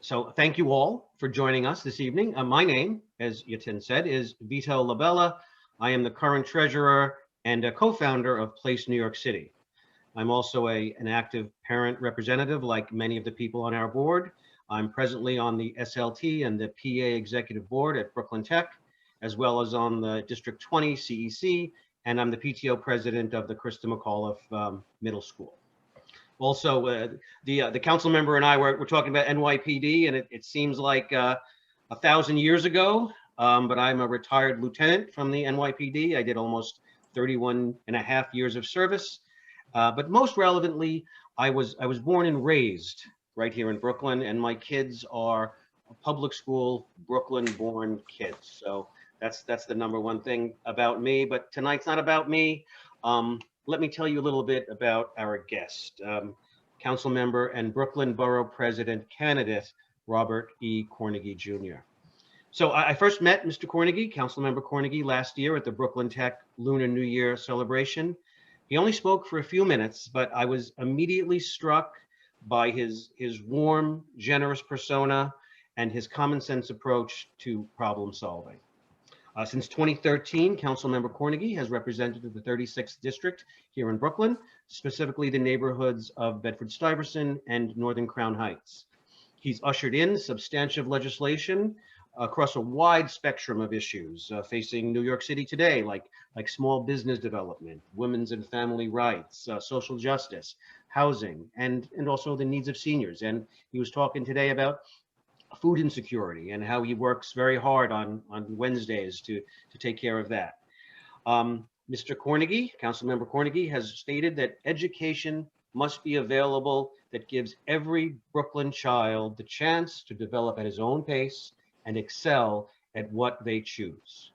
So thank you all for joining us this evening. My name, as Yatin said, is Vito Labella. I am the current treasurer and a co-founder of PLACE New York City. I'm also an active parent representative like many of the people on our board. I'm presently on the SLT and the PA executive board at Brooklyn Tech, as well as on the District 20 CEC, and I'm the PTO president of the Krista McAuliffe Middle School. Also, the council member and I were talking about NYPD, and it seems like 1,000 years ago, but I'm a retired lieutenant from the NYPD. I did almost 31 and a half years of service. But most relevantly, I was born and raised right here in Brooklyn, and my kids are public school Brooklyn-born kids. So that's the number one thing about me. But tonight's not about me. Let me tell you a little bit about our guest, council member and Brooklyn Borough President candidate, Robert E. Cornegy Jr. So I first met Mr. Cornegy, Councilmember Cornegy, last year at the Brooklyn Tech Lunar New Year celebration. He only spoke for a few minutes, but I was immediately struck by his warm, generous persona and his common sense approach to problem solving. Since 2013, Councilmember Cornegy has represented the 36th district here in Brooklyn, specifically the neighborhoods of Bedford-Stuyvesant and Northern Crown Heights. He's ushered in substantive legislation across a wide spectrum of issues facing New York City today, like small business development, women's and family rights, social justice, housing, and also the needs of seniors. And he was talking today about food insecurity and how he works very hard on Wednesdays to take care of that. Mr. Cornegy, Councilmember Cornegy, has stated that education must be available that gives every Brooklyn child the chance to develop at his own pace and excel at what they choose.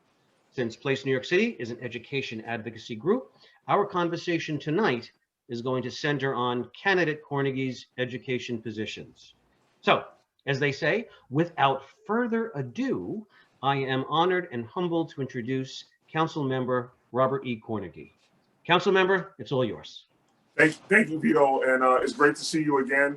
Since PLACE New York City is an education advocacy group, our conversation tonight is going to center on candidate Cornegy's education positions. So, as they say, without further ado, I am honored and humbled to introduce Councilmember Robert E. Cornegy. Councilmember, it's all yours. Thank you, Vito, and it's great to see you again.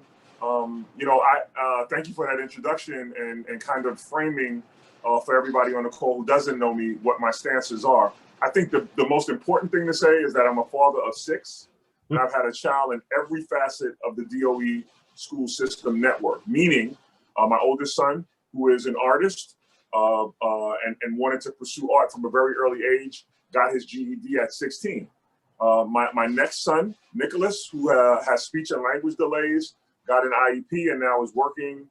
Thank you for that introduction and kind of framing for everybody on the call who doesn't know me what my stances are. I think the most important thing to say is that I'm a father of 6, and I've had a child in every facet of the DOE school system network, meaning my oldest son, who is an artist and wanted to pursue art from a very early age, got his GED at 16. My next son, Nicholas, who has speech and language delays, got an IEP and now is working,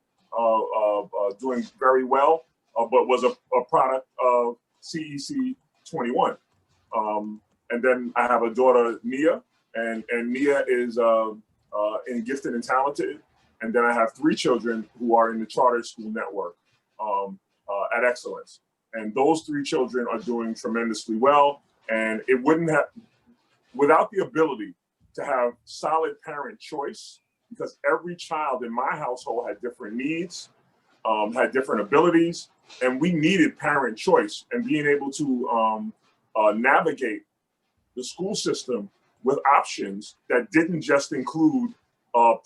doing very well, but was a product of CEC 21. And then I have a daughter, Nia, and Nia is in gifted and talented. And then I have 3 children who are in the charter school network at Excellence. And those 3 children are doing tremendously well. And it wouldn't have, without the ability to have solid parent choice, because every child in my household had different needs, had different abilities, and we needed parent choice and being able to navigate the school system with options that didn't just include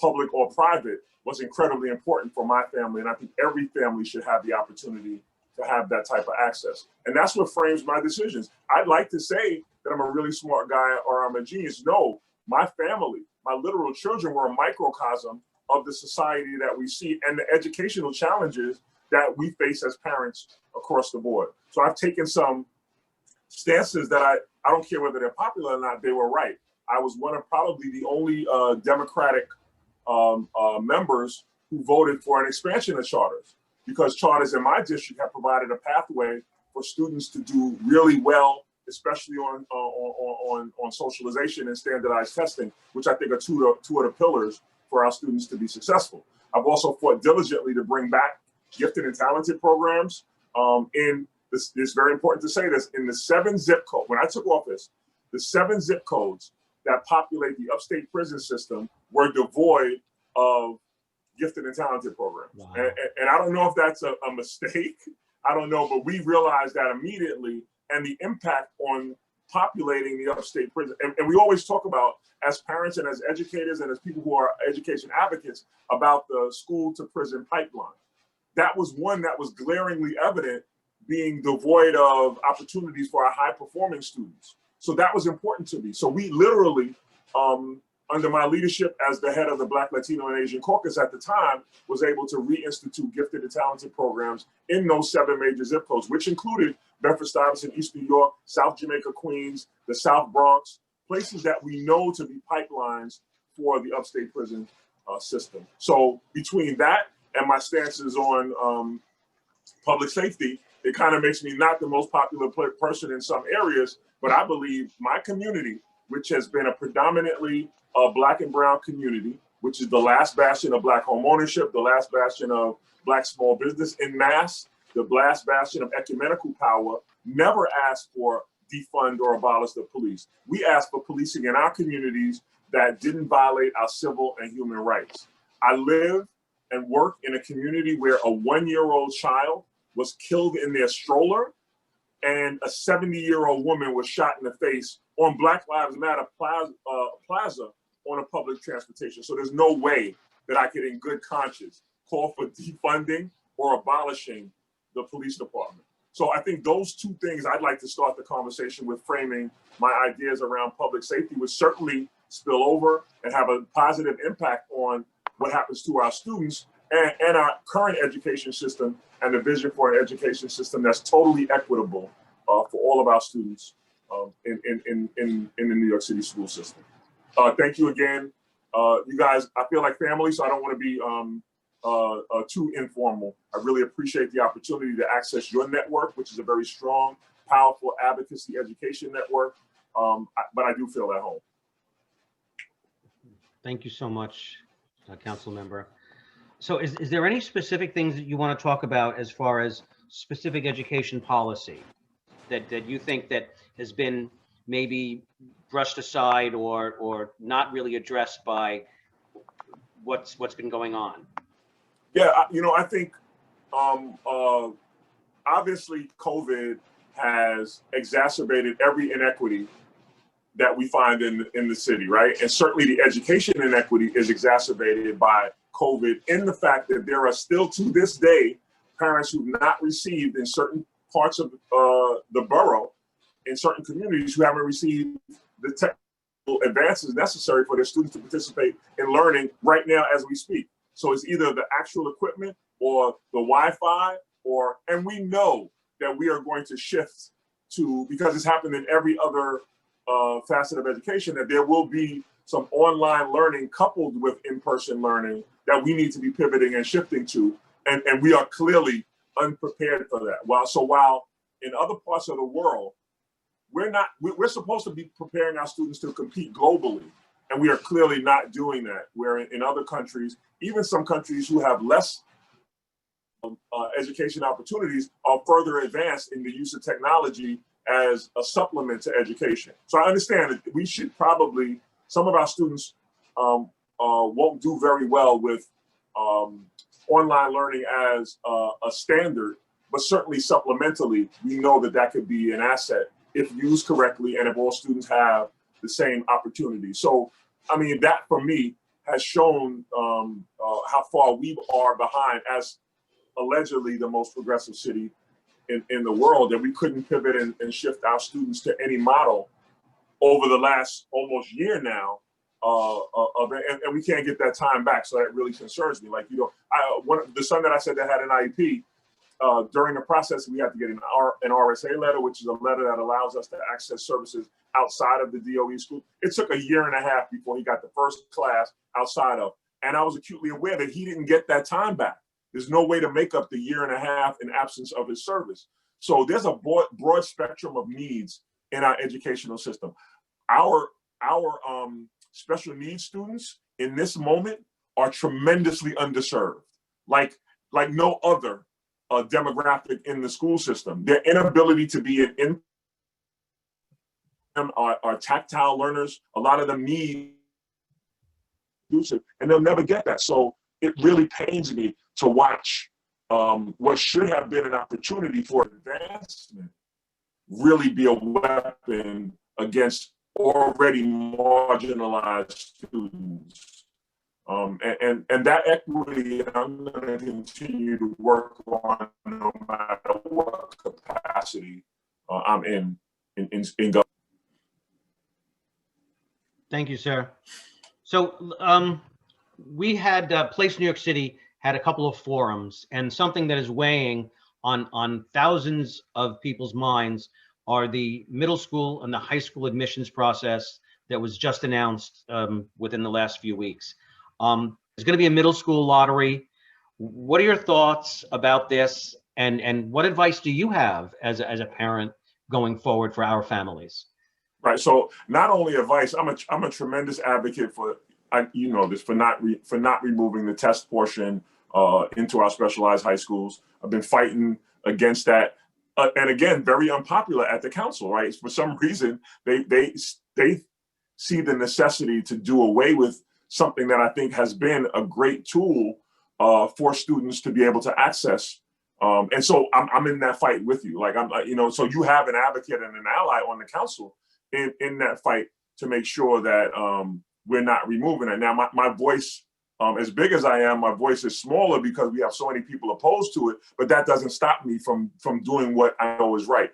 public or private was incredibly important for my family. And I think every family should have the opportunity to have that type of access. And that's what frames my decisions. I'd like to say that I'm a really smart guy or I'm a genius. No, my family, my literal children were a microcosm of the society that we see and the educational challenges that we face as parents across the board. So I've taken some stances that I don't care whether they're popular or not, they were right. I was one of probably the only Democratic members who voted for an expansion of charters, because charters in my district have provided a pathway for students to do really well, especially on socialization and standardized testing, which I think are two of the pillars for our students to be successful. I've also fought diligently to bring back gifted and talented programs. In this, it's very important to say this, in the 7 zip codes, when I took office, the 7 zip codes that populate the upstate prison system were devoid of gifted and talented programs. Wow. And I don't know if that's a mistake. I don't know, but we realized that immediately, and the impact on populating the upstate prison. And we always talk about, as parents and as educators and as people who are education advocates, about the school to prison pipeline. That was one that was glaringly evident, being devoid of opportunities for our high performing students. So that was important to me. So we literally, under my leadership as the head of the Black, Latino, and Asian caucus at the time, was able to reinstitute gifted and talented programs in those 7 major zip codes, which included Bedford-Stuyvesant, East New York, South Jamaica, Queens, the South Bronx, places that we know to be pipelines for the upstate prison system. So between that and my stances on public safety, it kind of makes me not the most popular person in some areas, but I believe my community, which has been a predominantly Black and brown community, which is the last bastion of Black home ownership, the last bastion of Black small business en masse, the last bastion of ecumenical power, never asked for defund or abolish the police. We asked for policing in our communities that didn't violate our civil and human rights. I live and work in a community where a 1-year-old child was killed in their stroller and a 70-year-old woman was shot in the face on Black Lives Matter plaza on a public transportation. So there's no way that I could in good conscience call for defunding or abolishing the police department. So I think those two things I'd like to start the conversation with, framing my ideas around public safety, would certainly spill over and have a positive impact on what happens to our students and our current education system, and the vision for an education system that's totally equitable for all of our students in the New York City school system. Thank you again. You guys, I feel like family, so I don't want to be too informal. I really appreciate the opportunity to access your network, which is a very strong, powerful advocacy education network, but I do feel at home. Thank you so much, Council Member. So is there any specific things that you want to talk about as far as specific education policy that you think that has been maybe brushed aside or not really addressed by what's been going on? Yeah, I think obviously COVID has exacerbated every inequity that we find in the city, right? And certainly the education inequity is exacerbated by COVID, in the fact that there are still to this day parents who've not received, in certain parts of the borough, in certain communities, who haven't received the technical advances necessary for their students to participate in learning right now as we speak. So it's either the actual equipment or the Wi-Fi, and we know that we are going to shift to, because it's happened in every other facet of education, that there will be some online learning coupled with in-person learning that we need to be pivoting and shifting to. And we are clearly unprepared for that. While in other parts of the world, we're supposed to be preparing our students to compete globally. And we are clearly not doing that. Where in other countries, even some countries who have less education opportunities, are further advanced in the use of technology as a supplement to education. So I understand that we should probably, some of our students won't do very well with online learning as a standard, but certainly supplementally, we know that could be an asset if used correctly and if all students have the same opportunity. So, I mean, that for me has shown how far we are behind as allegedly the most progressive city in the world, that we couldn't pivot and shift our students to any model over the last almost year now, and we can't get that time back. So that really concerns me. Like, the son that I said that had an IEP, during the process, we had to get an RSA letter, which is a letter that allows us to access services outside of the DOE school. It took a 1.5 years before he got the first class outside of, and I was acutely aware that he didn't get that time back. There's no way to make up the 1.5 years in absence of his service. So there's a broad spectrum of needs in our educational system. Our special needs students in this moment are tremendously underserved, like no other demographic in the school system. Their inability to be are tactile learners. A lot of them need and they'll never get that. So it really pains me to watch what should have been an opportunity for advancement really be a weapon against already marginalized students. And that equity I'm going to continue to work on no matter what capacity I'm in government. Thank you, sir. So we had Place New York City had a couple of forums, and something that is weighing on thousands of people's minds are the middle school and the high school admissions process that was just announced within the last few weeks. There's going to be a middle school lottery. What are your thoughts about this, and what advice do you have as a parent going forward for our families? Right. So not only advice, I'm a tremendous advocate for, you know this, for not removing the test portion into our specialized high schools. I've been fighting against that, and again, very unpopular at the council. Right. For some reason, they see the necessity to do away with something that I think has been a great tool for students to be able to access. And so I'm in that fight with you. Like so you have an advocate and an ally on the council in that fight to make sure that we're not removing it. Now, my voice, as big as I am, my voice is smaller because we have so many people opposed to it, but that doesn't stop me from doing what I know is right.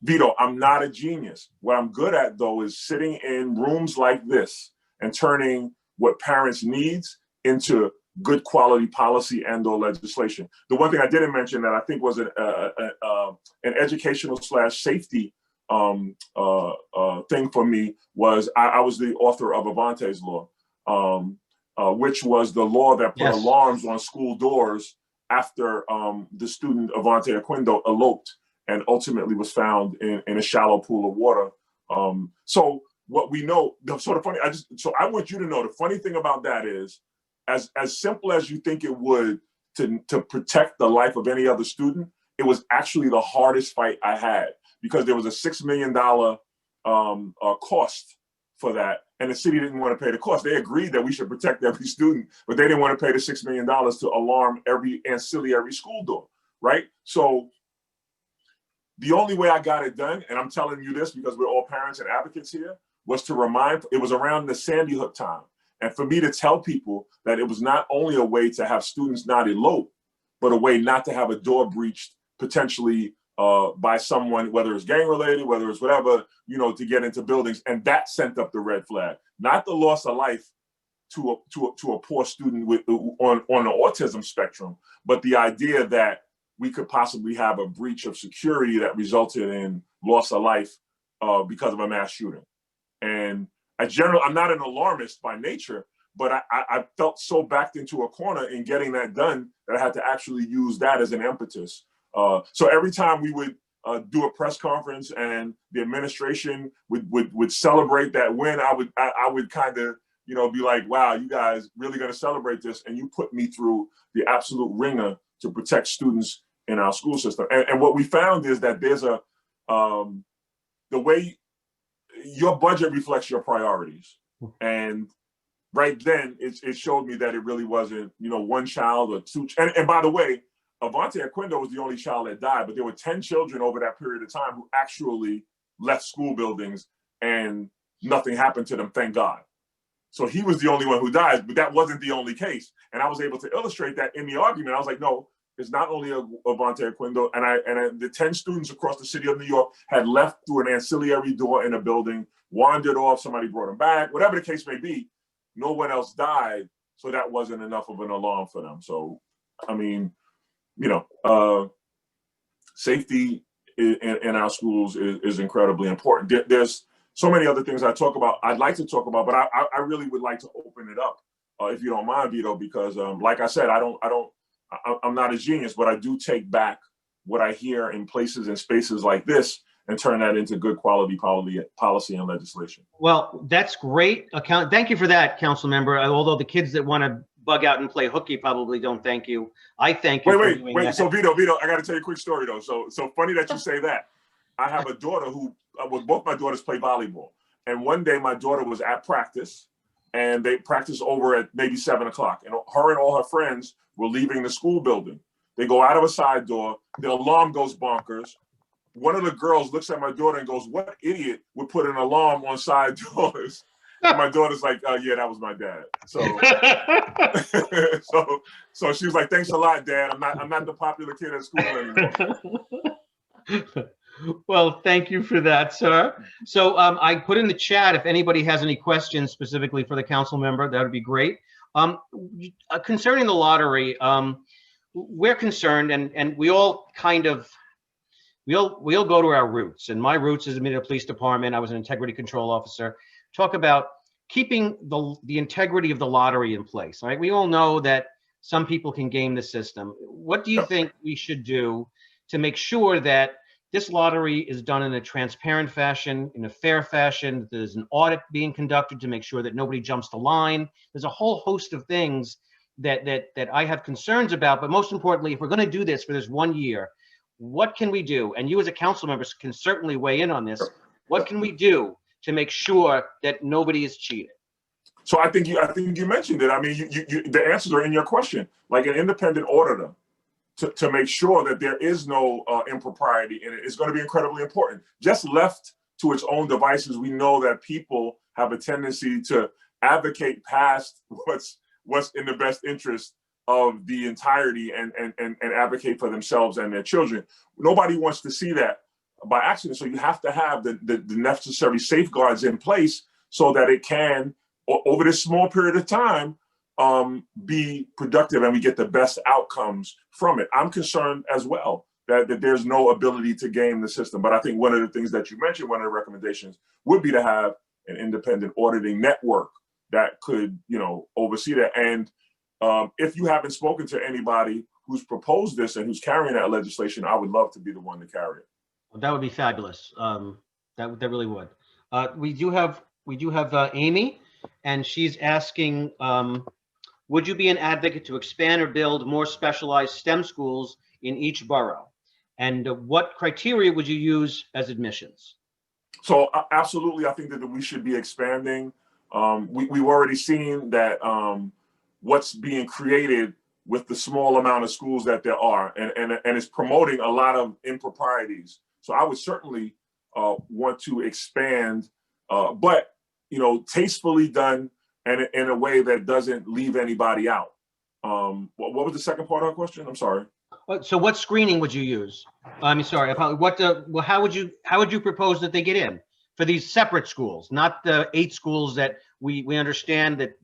Vito, I'm not a genius. What I'm good at, though, is sitting in rooms like this and turning what parents needs into good quality policy and or legislation. The one thing I didn't mention that I think was an educational / safety thing for me was I was the author of Avante's Law, which was the law that put alarms on school doors after the student Avante Aquindo eloped and ultimately was found in a shallow pool of water. So what we know, sort of funny, I want you to know the funny thing about that is, as simple as you think it would to protect the life of any other student, it was actually the hardest fight I had, because there was a $6 million cost for that, and the city didn't want to pay the cost. They agreed that we should protect every student, but they didn't want to pay the $6 million to alarm every ancillary school door, right? So the only way I got it done, and I'm telling you this because we're all parents and advocates here, was to remind, it was around the Sandy Hook time, and for me to tell people that it was not only a way to have students not elope, but a way not to have a door breached potentially by someone, whether it's gang related, whether it's whatever, to get into buildings. And that sent up the red flag, not the loss of life to a poor student on the autism spectrum, but the idea that we could possibly have a breach of security that resulted in loss of life because of a mass shooting. And I'm not an alarmist by nature, but I felt so backed into a corner in getting that done that I had to actually use that as an impetus. So every time we would do a press conference and the administration would celebrate that win, I would kind of be like, wow, you guys really going to celebrate this? And you put me through the absolute ringer to protect students in our school system. And what we found is that there's the way your budget reflects your priorities. And right then it showed me that it really wasn't, one child or two. And by the way, Avante Aquindo was the only child that died, but there were 10 children over that period of time who actually left school buildings and nothing happened to them, thank God. So he was the only one who died, but that wasn't the only case. And I was able to illustrate that in the argument. I was like, no, it's not only Avante Aquindo. And the 10 students across the city of New York had left through an ancillary door in a building, wandered off, somebody brought them back, whatever the case may be. No one else died, so that wasn't enough of an alarm for them. So, I mean, safety in our schools is incredibly important. There's so many other things I'd like to talk about, but I really would like to open it up, if you don't mind, Vito, because like I said, I'm not a genius, but I do take back what I hear in places and spaces like this and turn that into good quality policy and legislation. Well, that's great. Thank you for that, council member. Although the kids that want to bug out and play hooky probably don't thank you. I thank you. Wait. So Vito, I got to tell you a quick story though. So funny that you say that. I have a daughter who, both my daughters play volleyball. And one day my daughter was at practice and they practiced over at maybe 7 o'clock. And her and all her friends were leaving the school building. They go out of a side door, the alarm goes bonkers. one of the girls looks at my daughter and goes, "What idiot would put an alarm on side doors?" And my daughter's like, "Yeah, that was my dad." So, so she was like, "Thanks a lot, Dad. I'm not the popular kid at school anymore." Well, thank you for that, sir. So I put in the chat if anybody has any questions specifically for the council member, that would be great. Concerning the lottery, we're concerned, and we all kind of, we all go to our roots. And my roots is in the police department. I was an integrity control officer. Talk about keeping the integrity of the lottery in place, right? We all know that some people can game the system. What do you think we should do to make sure that this lottery is done in a transparent fashion, in a fair fashion? There's an audit being conducted to make sure that nobody jumps the line. There's a whole host of things that I have concerns about. But most importantly, if we're going to do this for this 1 year, what can we do? And you as a council member can certainly weigh in on this. What can we do to make sure that nobody is cheated? So I think you mentioned it. I mean, the answers are in your question. Like an independent auditor to make sure that there is no impropriety in it is going to be incredibly important. Just left to its own devices, we know that people have a tendency to advocate past what's in the best interest of the entirety and advocate for themselves and their children. Nobody wants to see that by accident. So you have to have the necessary safeguards in place so that it can, over this small period of time, be productive and we get the best outcomes from it. I'm concerned as well that there's no ability to game the system. But I think one of the things that you mentioned, one of the recommendations would be to have an independent auditing network that could, oversee that. And if you haven't spoken to anybody who's proposed this and who's carrying that legislation, I would love to be the one to carry it. Well, that would be fabulous. That really would. We do have Amy, and she's asking, would you be an advocate to expand or build more specialized STEM schools in each borough? And what criteria would you use as admissions? So absolutely, I think that we should be expanding. We've already seen that what's being created with the small amount of schools that there are, and it's promoting a lot of improprieties. So I would certainly want to expand, but tastefully done and in a way that doesn't leave anybody out. What was the second part of our question? I'm sorry. So what screening would you use? I'm sorry. How would you propose that they get in for these separate schools, not the 8 schools that we understand that?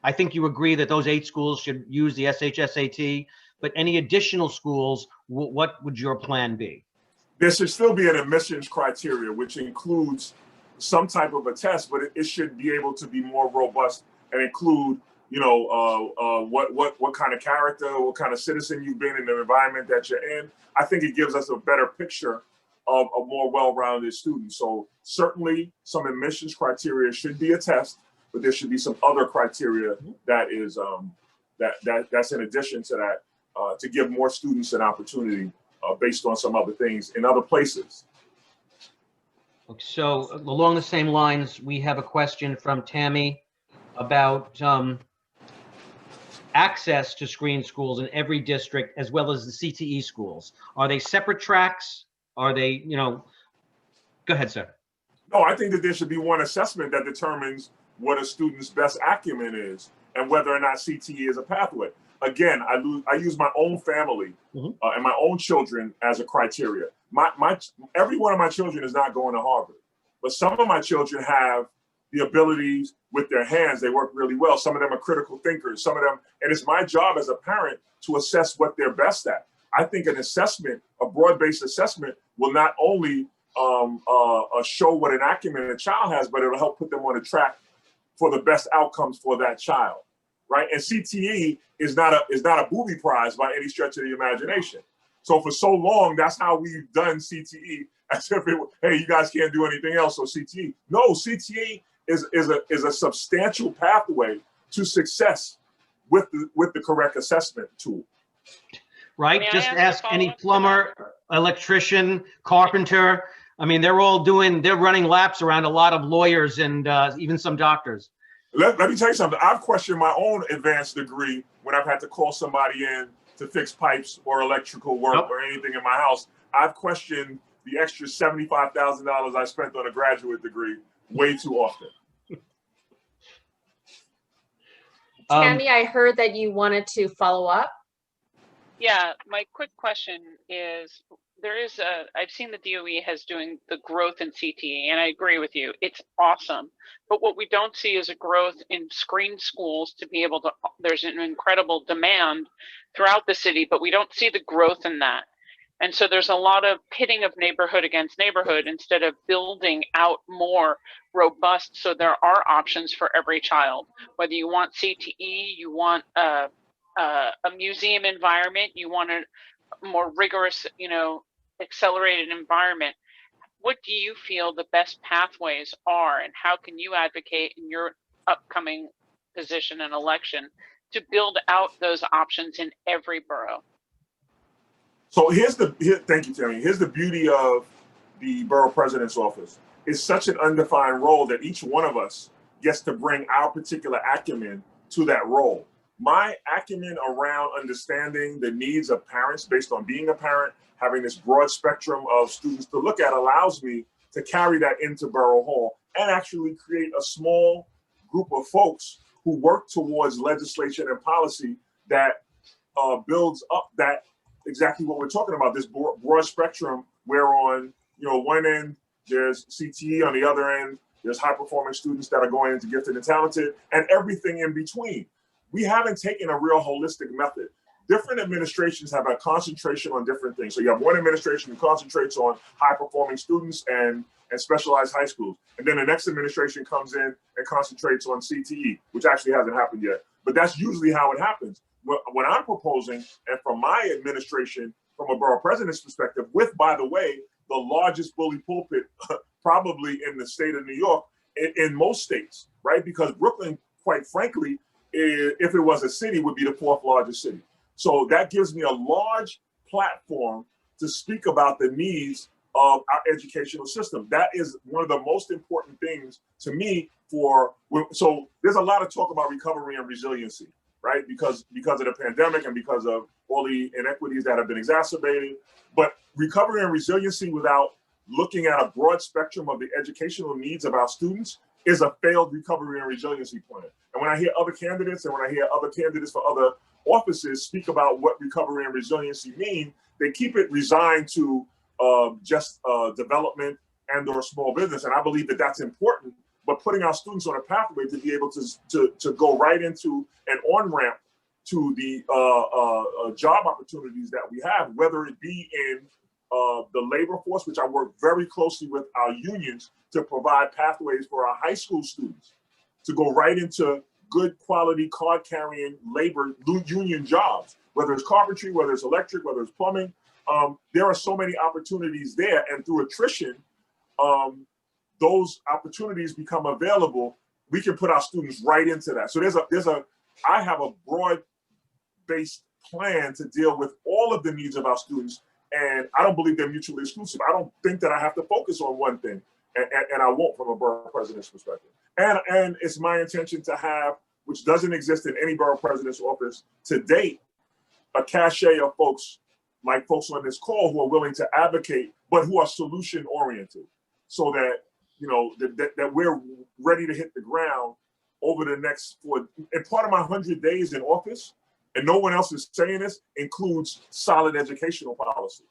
I think you agree that those 8 schools should use the SHSAT, but any additional schools, what would your plan be? There should still be an admissions criteria, which includes some type of a test, but it should be able to be more robust and include, what kind of character, what kind of citizen you've been in the environment that you're in. I think it gives us a better picture of a more well-rounded student. So certainly some admissions criteria should be a test, but there should be some other criteria that is that's in addition to that to give more students an opportunity based on some other things in other places. So along the same lines, we have a question from Tammy about access to screen schools in every district, as well as the CTE schools. Are they separate tracks? Are they, go ahead, sir. No, I think that there should be one assessment that determines what a student's best acumen is and whether or not CTE is a pathway. Again, I use my own family and my own children as a criteria. Every one of my children is not going to Harvard, but some of my children have the abilities with their hands. They work really well. Some of them are critical thinkers. Some of them, and it's my job as a parent to assess what they're best at. I think an assessment, a broad-based assessment, will not only show what an acumen a child has, but it'll help put them on a track for the best outcomes for that child, right? And CTE is not a booby prize by any stretch of the imagination. So for so long, that's how we've done CTE, as if hey, you guys can't do anything else, so CTE. No, CTE is a substantial pathway to success with the correct assessment tool. Right? Just ask any plumber, electrician, carpenter. I mean, they're running laps around a lot of lawyers and even some doctors. Let me tell you something. I've questioned my own advanced degree when I've had to call somebody in to fix pipes or electrical work or anything in my house. I've questioned the extra $75,000 I spent on a graduate degree way too often. Tammy, I heard that you wanted to follow up. Yeah, my quick question is, I've seen the DOE has doing the growth in CTE, and I agree with you, it's awesome. But what we don't see is a growth in screen schools to be able to, there's an incredible demand throughout the city, but we don't see the growth in that. And so there's a lot of pitting of neighborhood against neighborhood instead of building out more robust, so there are options for every child. Whether you want CTE, you want a museum environment, you want a more rigorous, accelerated environment. What do you feel the best pathways are, and how can you advocate in your upcoming position and election to build out those options in every borough? So thank you, Tammy. Here's the beauty of the borough president's office. It's such an undefined role that each one of us gets to bring our particular acumen to that role. My acumen around understanding the needs of parents based on being a parent, having this broad spectrum of students to look at, allows me to carry that into Borough Hall and actually create a small group of folks who work towards legislation and policy that builds up that exactly what we're talking about, this broad spectrum where on one end there's CTE, on the other end there's high performing students that are going into gifted and talented, and everything in between. We haven't taken a real holistic method. Different administrations have a concentration on different things. So you have one administration who concentrates on high performing students and specialized high schools. And then the next administration comes in and concentrates on CTE, which actually hasn't happened yet. But that's usually how it happens. What I'm proposing, and from my administration, from a borough president's perspective, with, by the way, the largest bully pulpit probably in the state of New York, in most states, right? Because Brooklyn, quite frankly, if it was a city, would be the 4th largest city. So that gives me a large platform to speak about the needs of our educational system. That is one of the most important things to me so there's a lot of talk about recovery and resiliency, right? Because of the pandemic and because of all the inequities that have been exacerbated. But recovery and resiliency without looking at a broad spectrum of the educational needs of our students is a failed recovery and resiliency plan. And when I hear other candidates and when I hear other candidates for other offices speak about what recovery and resiliency mean, they keep it resigned to just development and or small business. And I believe that that's important, but putting our students on a pathway to be able to go right into an on-ramp to the job opportunities that we have, whether it be in the labor force, which I work very closely with our unions to provide pathways for our high school students to go right into good quality card carrying labor union jobs, whether it's carpentry, whether it's electric, whether it's plumbing. There are so many opportunities there, and through attrition, those opportunities become available. We can put our students right into that. So I have a broad-based plan to deal with all of the needs of our students, and I don't believe they're mutually exclusive. I don't think that I have to focus on one thing, and I won't from a borough president's perspective. And it's my intention to have, which doesn't exist in any borough president's office to date, a cachet of folks like folks on this call who are willing to advocate, but who are solution oriented, so that that we're ready to hit the ground over the next and part of my 100 days in office, and no one else is saying this, includes solid educational policy.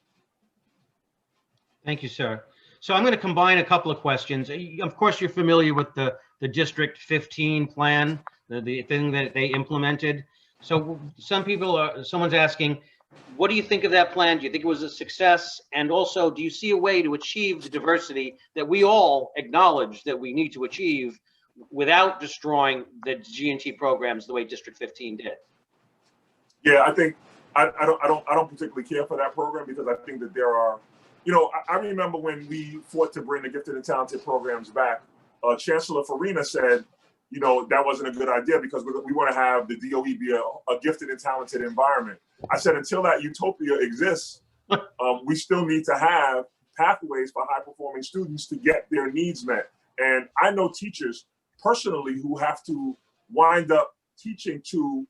Thank you, sir. So I'm going to combine a couple of questions. Of course, you're familiar with the District 15 plan, the thing that they implemented. So someone's asking, what do you think of that plan? Do you think it was a success? And also, do you see a way to achieve the diversity that we all acknowledge that we need to achieve without destroying the G&T programs the way District 15 did? Yeah, I think I don't particularly care for that program, because I think that there are, I remember when we fought to bring the gifted and talented programs back, Chancellor Farina said, that wasn't a good idea because we want to have the DOE be a gifted and talented environment. I said, until that utopia exists, we still need to have pathways for high performing students to get their needs met. And I know teachers personally who have to wind up teaching to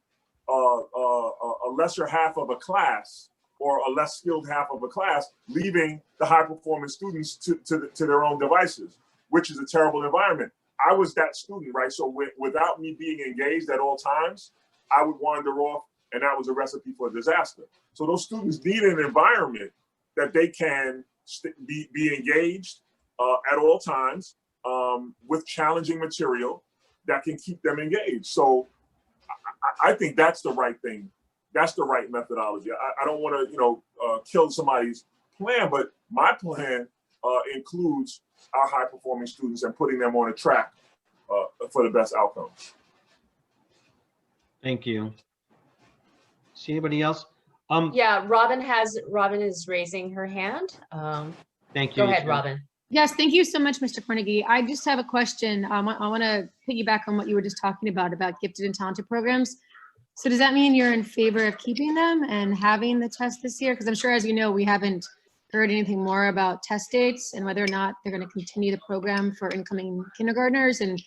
a lesser half of a class or a less skilled half of a class, leaving the high performing students to their own devices, which is a terrible environment. I was that student, right? So without me being engaged at all times, I would wander off, and that was a recipe for disaster. So those students need an environment that they can be engaged at all times with challenging material that can keep them engaged. So I think that's the right thing. That's the right methodology. I don't want to, kill somebody's plan, but my plan includes our high performing students and putting them on a track for the best outcomes. Thank you. See anybody else? Yeah, Robin is raising her hand. Thank you. Go ahead, Robin. Yes, thank you so much, Mr. Cornegy. I just have a question. I want to piggyback on what you were just talking about gifted and talented programs. So does that mean you're in favor of keeping them and having the test this year? Because I'm sure, as you know, we haven't heard anything more about test dates and whether or not they're going to continue the program for incoming kindergartners. And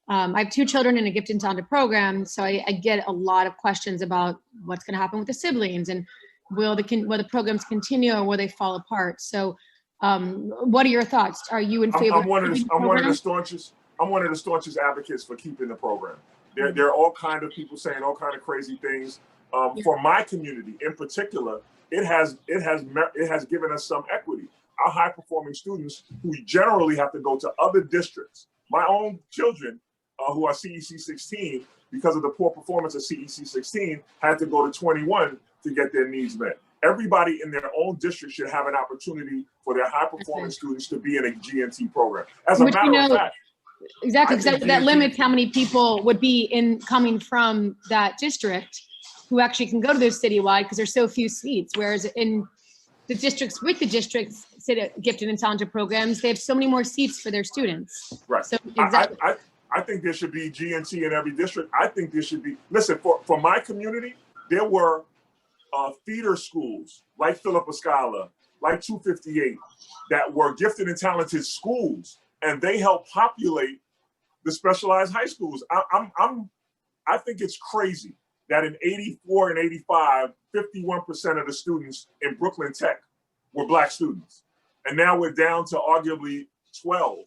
I have 2 children in a gifted and talented program, so I get a lot of questions about what's going to happen with the siblings and will the programs continue or will they fall apart? So what are your thoughts? Are you in favor? I'm one of the staunchest advocates for keeping the program. There are all kind of people saying all kind of crazy things. For my community in particular, it has given us some equity. Our high performing students, who generally have to go to other districts, my own children who are CEC 16, because of the poor performance of CEC 16, had to go to 21 to get their needs met. Everybody in their own district should have an opportunity for their high performing students to be in a GNT program. As a matter of fact, exactly, because that limits how many people would be coming from that district who actually can go to those citywide, because there's so few seats. Whereas in the districts with the districts gifted and talented programs, they have so many more seats for their students. Right. So exactly. I think there should be GNT in every district. I think there should be, listen, for my community, there were feeder schools like Philippa Scala, like 258, that were gifted and talented schools, and they help populate the specialized high schools. I think it's crazy that in 84 and 85, 51% of the students in Brooklyn Tech were Black students. And now we're down to arguably 12%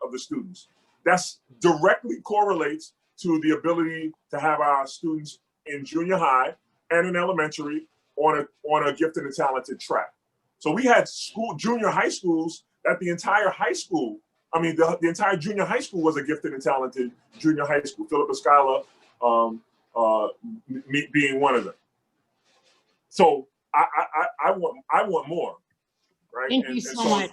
of the students. That's directly correlates to the ability to have our students in junior high and in elementary on a gifted and talented track. So we had junior high schools that the entire high school, the entire junior high school was a gifted and talented junior high school, Philippa Scala being one of them. So I want more, right? Thank you so much.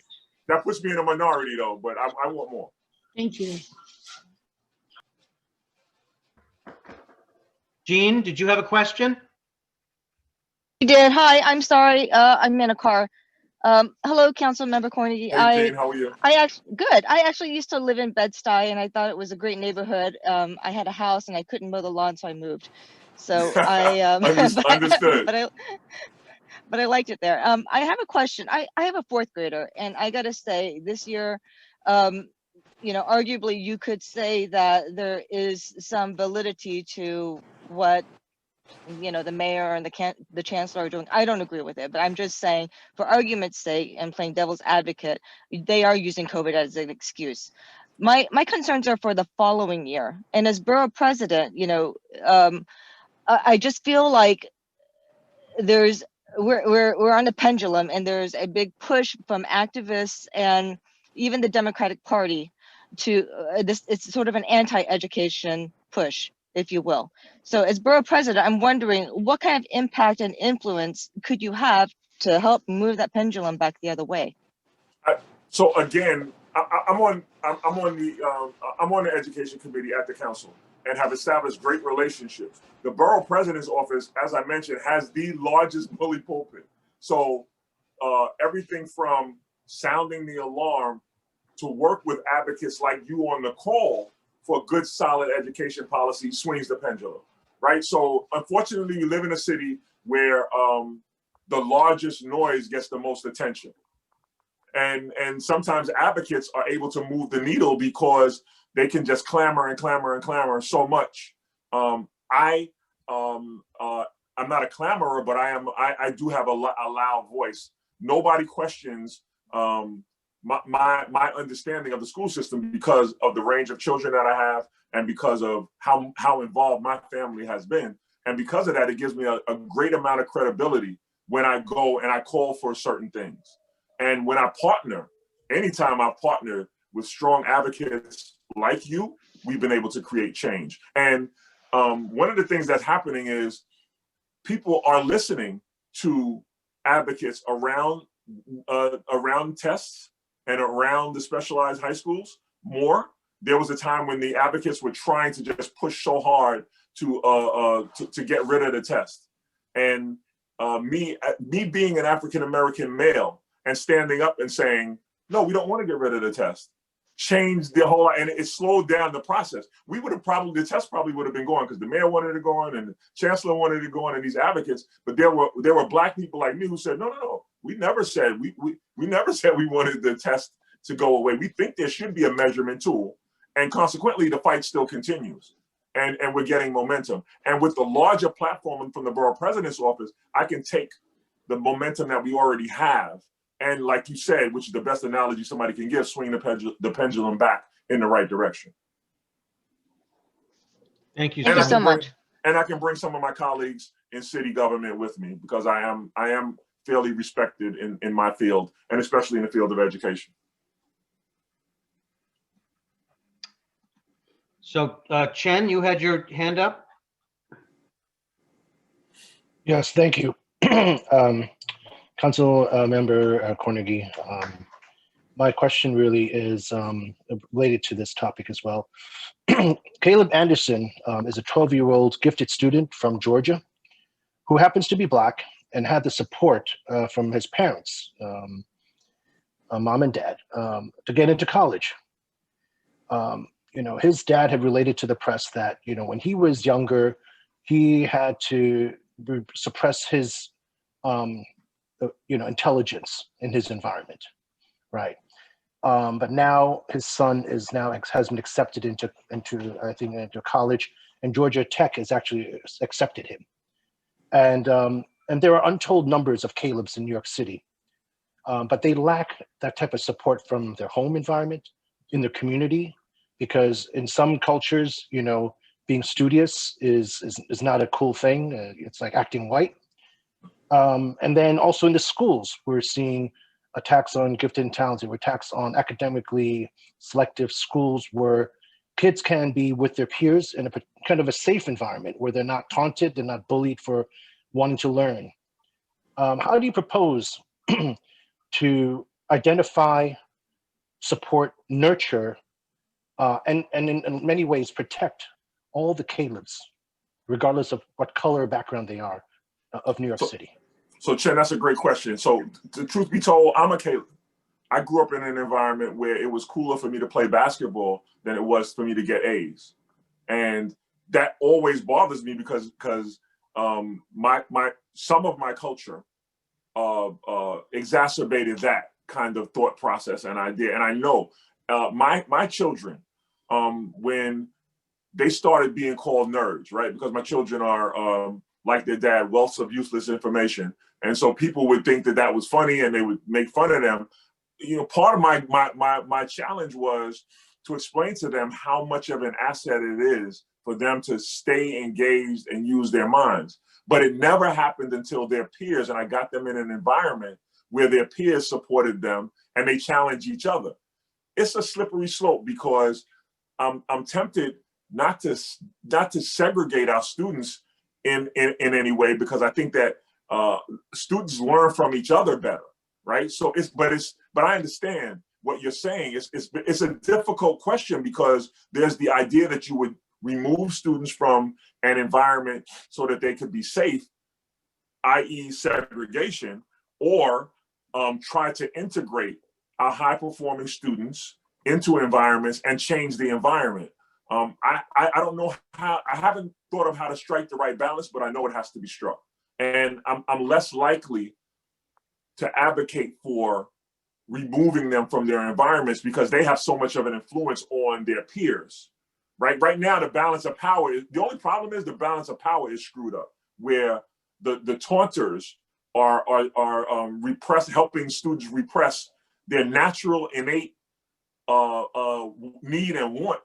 That puts me in a minority though, but I want more. Thank you. Jean, did you have a question? I did. Hi, I'm sorry. I'm in a car. Hello, Council Member Cornegy. Hey, Jane, how are you? Good. I actually used to live in Bed-Stuy, and I thought it was a great neighborhood. I had a house, and I couldn't mow the lawn, so I moved. So Understood. But I liked it there. I have a question. I have a 4th grader, and I got to say, this year, arguably, you could say that there is some validity to what the mayor and the chancellor are doing. I don't agree with it, but I'm just saying, for argument's sake and playing devil's advocate, they are using COVID as an excuse. My concerns are for the following year. And as borough president, I just feel like we're on a pendulum, and there's a big push from activists and even the Democratic Party to it's sort of an anti-education push, if you will. So as borough president, I'm wondering what kind of impact and influence could you have to help move that pendulum back the other way? So again, I'm on the education committee at the council and have established great relationships. The borough president's office, as I mentioned, has the largest bully pulpit. So everything from sounding the alarm to work with advocates like you on the call for good, solid education policy swings the pendulum, right? So unfortunately, we live in a city where the largest noise gets the most attention. And sometimes advocates are able to move the needle because they can just clamor and clamor and clamor so much. I I'm not a clamorer, but I do have a loud voice. Nobody questions my understanding of the school system because of the range of children that I have and because of how involved my family has been. And because of that, it gives me a great amount of credibility when I go and I call for certain things. And when I partner, anytime I partner with strong advocates like you, we've been able to create change. And one of the things that's happening is people are listening to advocates around tests and around the specialized high schools more. There was a time when the advocates were trying to just push so hard to get rid of the test. And me being an African-American male and standing up and saying, no, we don't want to get rid of the test, changed the whole, and it slowed down the process. We would have the test probably would have been going because the mayor wanted it going and the chancellor wanted it going and these advocates, but there were Black people like me who said, no, we never said, we never said we wanted the test to go away. We think there should be a measurement tool, and consequently the fight still continues. And we're getting momentum. And with the larger platform from the Borough President's office, I can take the momentum that we already have, and like you said, which is the best analogy somebody can give, swing the pendulum back in the right direction. Thank you Thank you so much. much. And I can bring some of my colleagues in city government with me because I am fairly respected in my field, and especially in the field of education. So Chen, you had your hand up? Yes, thank you. Council Member Cornegy, my question really is related to this topic as well. Caleb Anderson is a 12-year-old gifted student from Georgia who happens to be Black and had the support from his parents, mom and dad, to get into college. His dad had related to the press that, when he was younger, he had to suppress his, intelligence in his environment, right? But now his son has been accepted into college, and Georgia Tech has actually accepted him. And there are untold numbers of Calebs in New York City, but they lack that type of support from their home environment, in their community, because in some cultures, being studious is not a cool thing. It's like acting white. And then also in the schools, we're seeing attacks on gifted and talented, attacks on academically selective schools where kids can be with their peers in a kind of a safe environment where they're not taunted, they're not bullied for wanting to learn. How do you propose to identify, support, nurture, and in many ways protect all the Calebs, regardless of what color or background they are, of New York City? So Chen, that's a great question. So the truth be told, I'm a Caleb. I grew up in an environment where it was cooler for me to play basketball than it was for me to get A's. And that always bothers me because some of my culture exacerbated that kind of thought process and idea. And I know my children, when they started being called nerds, right? Because my children are like their dad, wealths of useless information. And so people would think that was funny and they would make fun of them. Part of my challenge was to explain to them how much of an asset it is for them to stay engaged and use their minds. But it never happened until their peers, and I got them in an environment where their peers supported them and they challenge each other. It's a slippery slope because I'm tempted not to segregate our students in any way, because I think that students learn from each other better, right? So but I understand what you're saying. It's a difficult question because there's the idea that you would remove students from an environment so that they could be safe, i.e. segregation, or try to integrate our high-performing students into environments and change the environment. I don't know how, I haven't thought of how to strike the right balance, but I know it has to be struck. And I'm less likely to advocate for removing them from their environments because they have so much of an influence on their peers, right? Right now, the balance of power, the only problem is the balance of power is screwed up, where the taunters are helping students repress their natural innate need and want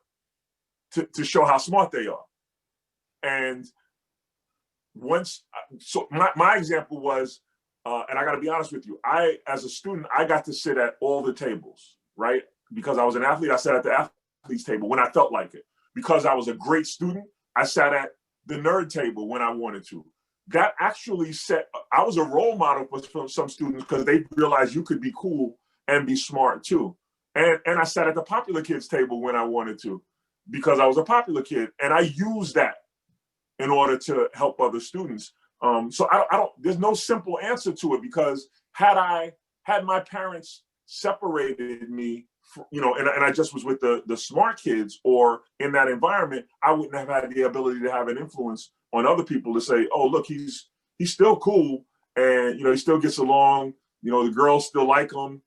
to show how smart they are. And so my example was, and I got to be honest with you, as a student, I got to sit at all the tables, right? Because I was an athlete, I sat at the athletes table when I felt like it. Because I was a great student, I sat at the nerd table when I wanted to. That actually I was a role model for some students because they realized you could be cool and be smart too. And I sat at the popular kids table when I wanted to because I was a popular kid. And I used that in order to help other students. So there's no simple answer to it, because had my parents separated me, and I just was with the smart kids or in that environment, I wouldn't have had the ability to have an influence on other people to say, oh, look, he's still cool, and he still gets along, the girls still like him,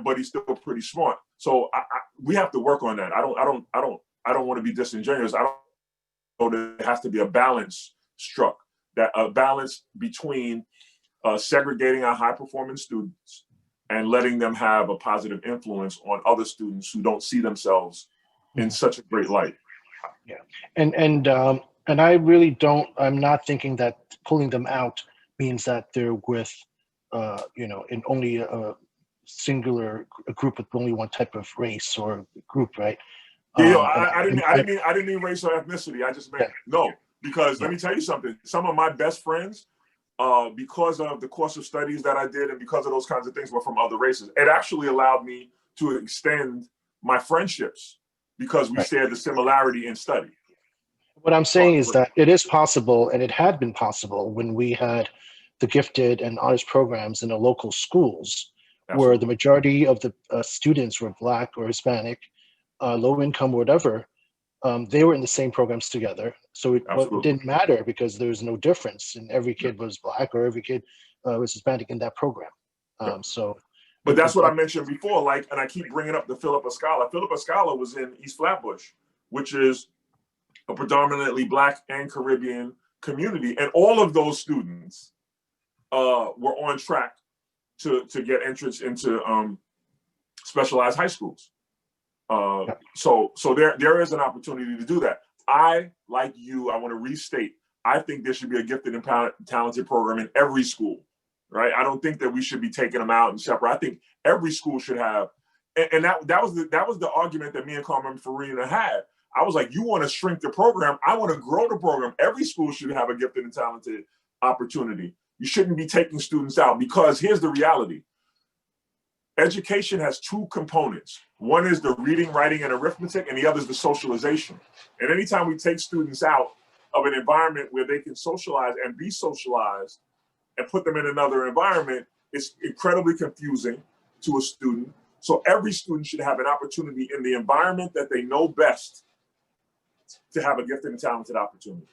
but he's still pretty smart. So we have to work on that. I don't want to be disingenuous. I don't know that there has to be a balance struck, that a balance between segregating our high performing students and letting them have a positive influence on other students who don't see themselves in such a great light. Yeah, and I really I'm not thinking that pulling them out means that they're with, in only a singular group with only one type of race or group, right? I didn't mean race or ethnicity. I just meant no, because let me tell you something. Some of my best friends, because of the course of studies that I did and because of those kinds of things, were from other races. It actually allowed me to extend my friendships because we shared the similarity in study. What I'm saying is that it is possible, and it had been possible when we had the gifted and honors programs in the local schools, where the majority of the students were Black or Hispanic, low income, whatever. They were in the same programs together. So it didn't matter because there was no difference, and every kid was Black or every kid was Hispanic in that program. But that's what I mentioned before, and I keep bringing up the Philippa Scala. Philippa Scala was in East Flatbush, which is a predominantly Black and Caribbean community. And all of those students were on track to get entrance into specialized high schools. So there is an opportunity to do that. I, like you, I want to restate, I think there should be a gifted and talented program in every school, right? I don't think that we should be taking them out and separate. I think every school should have, and that was the argument that me and Carmen Farina had. I was like, you want to shrink the program, I want to grow the program. Every school should have a gifted and talented opportunity. You shouldn't be taking students out, because here's the reality. Education has two components. One is the reading, writing, and arithmetic, and the other is the socialization. And anytime we take students out of an environment where they can socialize and be socialized and put them in another environment, it's incredibly confusing to a student. So every student should have an opportunity in the environment that they know best to have a gifted and talented opportunity.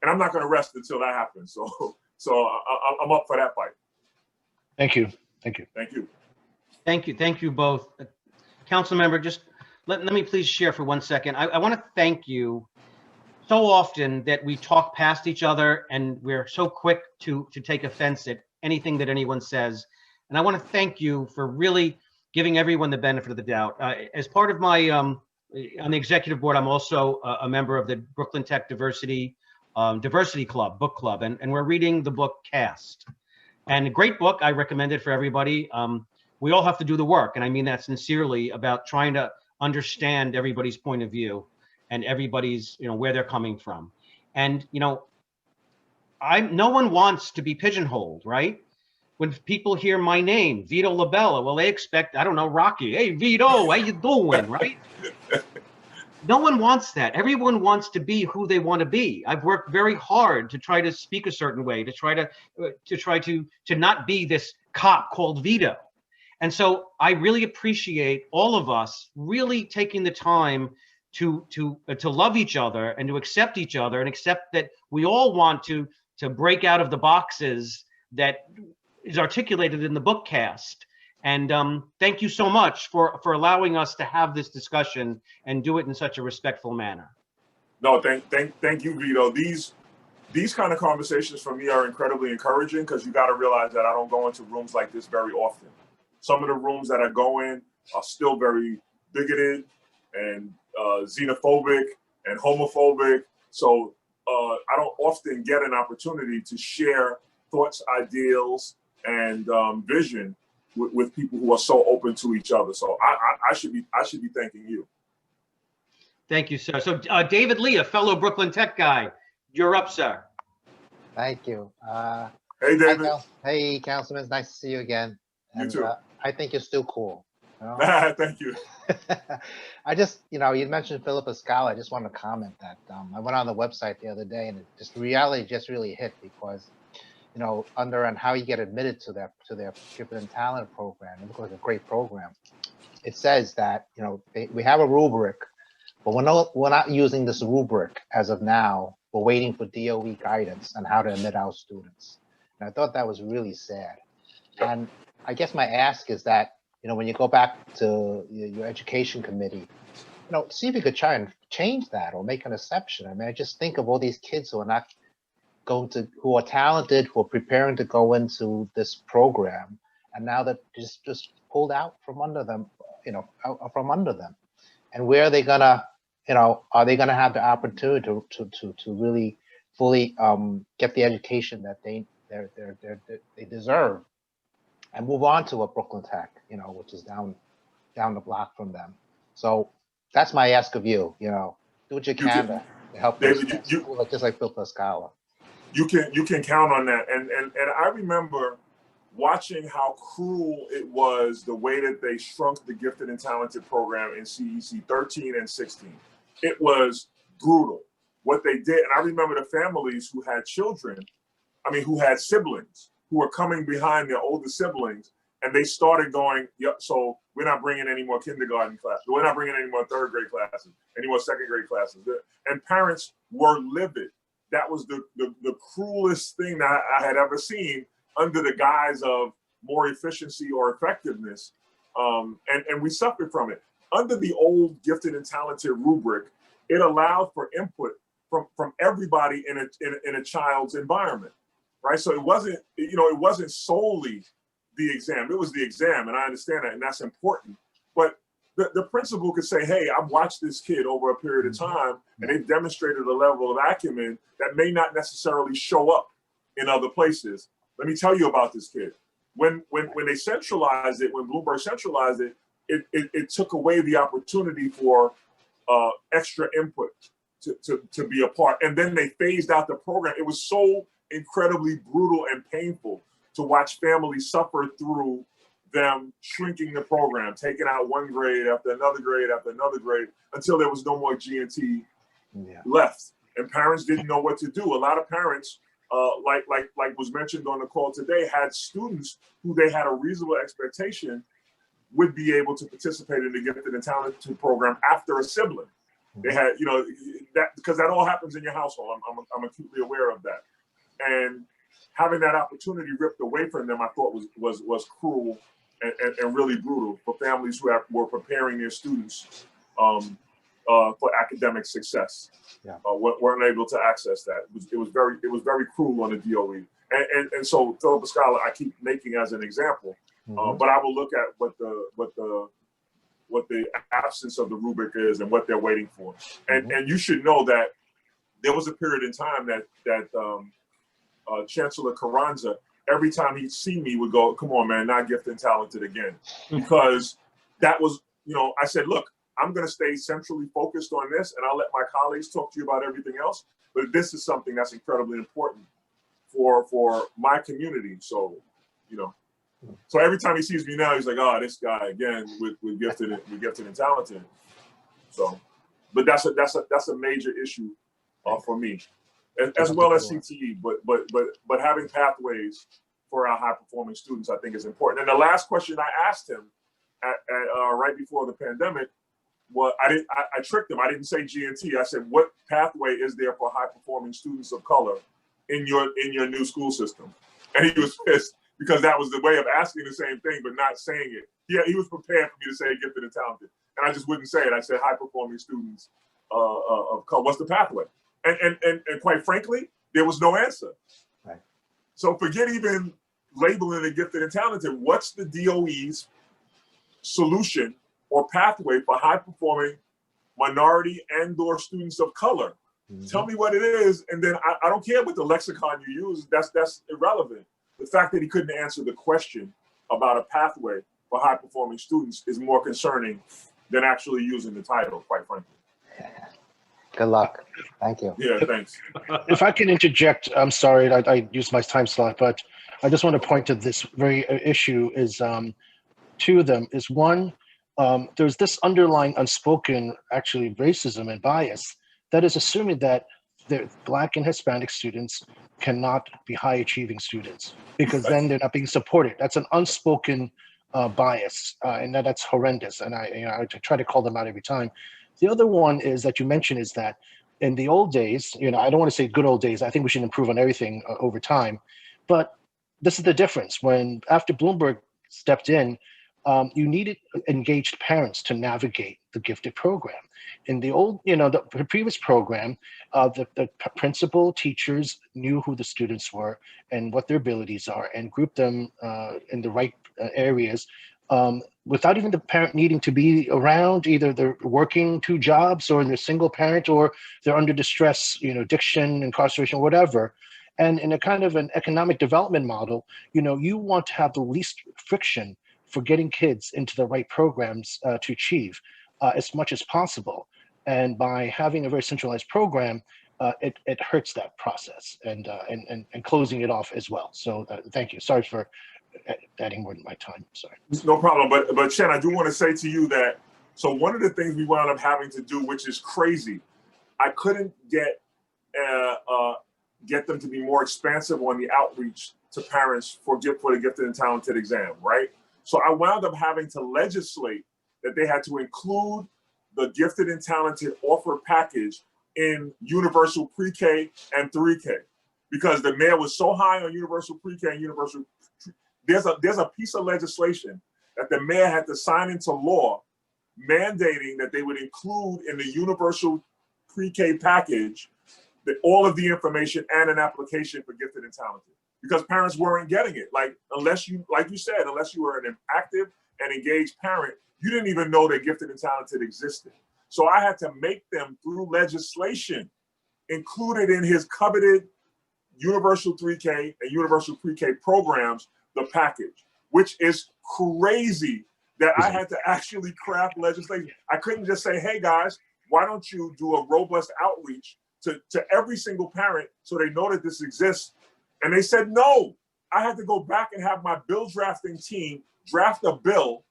And I'm not going to rest until that happens. So I'm up for that fight. Thank you. Thank you. Thank you. Thank you both. Council member, just let me please share for 1 second. I want to thank you. So often that we talk past each other and we're so quick to take offense at anything that anyone says. And I want to thank you for really giving everyone the benefit of the doubt. As part of my, on the executive board, I'm also a member of the Brooklyn Tech Diversity Club, book club, and we're reading the book Cast. And a great book, I recommend it for everybody. We all have to do the work, and I mean that sincerely, about trying to understand everybody's point of view and everybody's, where they're coming from. And, no one wants to be pigeonholed, right? When people hear my name, Vito Labella, well, they expect, I don't know, Rocky. Hey, Vito, how you doing, right? No one wants that. Everyone wants to be who they want to be. I've worked very hard to try to speak a certain way, to try to not be this cop called Vito. And so I really appreciate all of us really taking the time to love each other and to accept each other and accept that we all want to break out of the boxes that is articulated in the book Cast. And thank you so much for allowing us to have this discussion and do it in such a respectful manner. No, thank you, Vito. these kind of conversations for me are incredibly encouraging, because you got to realize that I don't go into rooms like this very often. Some of the rooms that I go in are still very bigoted and xenophobic and homophobic. So I don't often get an opportunity to share thoughts, ideals, and vision with people who are so open to each other. So I should be thanking you. Thank you, sir. So David Lee, a fellow Brooklyn Tech guy, you're up, sir. Thank you. Hey, David. Hey, Councilman. It's nice to see you again. You too. I think you're still cool. You know? Thank you. I just, you mentioned Philip Escala. I just want to comment that I went on the website the other day, and reality just really hit, because, under on how you get admitted to their Gifted and Talent program. It looks like a great program. It says that, we have a rubric, but we're not using this rubric as of now. We're waiting for DOE guidance on how to admit our students. And I thought that was really sad. And I guess my ask is that, when you go back to your education committee, see if you could try and change that or make an exception. I mean, I just think of all these kids who are not who are talented, who are preparing to go into this program, and now that just pulled out from under them, and where are they gonna, are they gonna have the opportunity to really fully get the education that they deserve, and move on to a Brooklyn Tech, which is down the block from them. So that's my ask of you. Do what you can to help David, just like Phil Pascala. You can count on that. And I remember watching how cruel it was, the way that they shrunk the Gifted and Talented program in CEC 13 and 16. It was brutal what they did. And I remember the families who had children, who had siblings, who were coming behind their older siblings, and they started going, yep, so we're not bringing any more kindergarten classes. We're not bringing any more third grade classes, any more second grade classes. And parents were livid. That was the cruelest thing that I had ever seen, under the guise of more efficiency or effectiveness. And we suffered from it. Under the old Gifted and Talented rubric, it allowed for input from everybody in a child's environment. Right, so it wasn't solely the exam. It was the exam, and I understand that, and that's important. But the principal could say, "Hey, I've watched this kid over a period of time, and they've demonstrated a level of acumen that may not necessarily show up in other places. Let me tell you about this kid." When they centralized it, when Bloomberg centralized it, it took away the opportunity for extra input to be a part, and then they phased out the program. It was so incredibly brutal and painful to watch families suffer through them shrinking the program, taking out one grade after another grade after another grade, until there was no more G&T left, and parents didn't know what to do. A lot of parents, like was mentioned on the call today, had students who they had a reasonable expectation would be able to participate in the Gifted and Talented program after a sibling. They had, that, because that all happens in your household. I'm acutely aware of that. And having that opportunity ripped away from them, I thought was cruel and really brutal for families who were preparing their students for academic success. Weren't able to access that. It was very cruel on the DOE. And so Philip Escala, I keep making as an example, but I will look at what the absence of the rubric is and what they're waiting for. And you should know that there was a period in time that Chancellor Carranza, every time he'd see me, would go, "Come on, man, not Gifted and Talented again." Because that was, I said, look, I'm going to stay centrally focused on this, and I'll let my colleagues talk to you about everything else. But this is something that's incredibly important for my community. So, so every time he sees me now, he's like, "Oh, this guy again with Gifted and Talented." So, but that's a major issue for me. As well as CTE, but having pathways for our high-performing students, I think, is important. And the last question I asked him right before the pandemic, I tricked him. I didn't say G&T. I said, "What pathway is there for high-performing students of color in your new school system?" And he was pissed, because that was the way of asking the same thing but not saying it. Yeah, he was prepared for me to say Gifted and Talented, and I just wouldn't say it. I said high-performing students of color. What's the pathway? And quite frankly, there was no answer. Right. So forget even labeling it gifted and talented. What's the DOE's solution or pathway for high performing minority and or students of color? Tell me what it is, and then I don't care what the lexicon you use. That's irrelevant. The fact that he couldn't answer the question about a pathway for high performing students is more concerning than actually using the title, quite frankly. Good luck. Thank you. Yeah, thanks. If I can interject, I'm sorry, I used my time slot, but I just want to point to this very issue is two of them is one, there's this underlying unspoken actually racism and bias that is assuming that the Black and Hispanic students cannot be high achieving students because then they're not being supported. That's an unspoken bias, and that's horrendous. And I try to call them out every time. The other one is that you mentioned is that in the old days, I don't want to say good old days. I think we should improve on everything over time, but this is the difference. When after Bloomberg stepped in, you needed engaged parents to navigate the gifted program. In the old, the previous program, the principal teachers knew who the students were and what their abilities are and grouped them in the right areas without even the parent needing to be around. Either they're working 2 jobs or they're single parent or they're under distress, addiction, incarceration, whatever. And in a kind of an economic development model, you want to have the least friction for getting kids into the right programs to achieve as much as possible. And by having a very centralized program, it hurts that process and closing it off as well. So thank you. Sorry for adding more than my time. Sorry. No problem. But Chen, I do want to say to you that, so one of the things we wound up having to do, which is crazy, I couldn't get them to be more expansive on the outreach to parents for the gifted and talented exam, right? So I wound up having to legislate that they had to include the gifted and talented offer package in universal pre-K and 3K, because the mayor was so high on universal pre-K and universal. There's a piece of legislation that the mayor had to sign into law mandating that they would include in the universal pre-K package all of the information and an application for gifted and talented, because parents weren't getting it. Unless you were an active and engaged parent, you didn't even know that gifted and talented existed. So I had to make them, through legislation, included in his coveted universal 3K and universal pre-K programs, the package, which is crazy that I had to actually craft legislation. I couldn't just say, hey guys, why don't you do a robust outreach to every single parent so they know that this exists? And they said no. I had to go back and have my bill drafting team draft a bill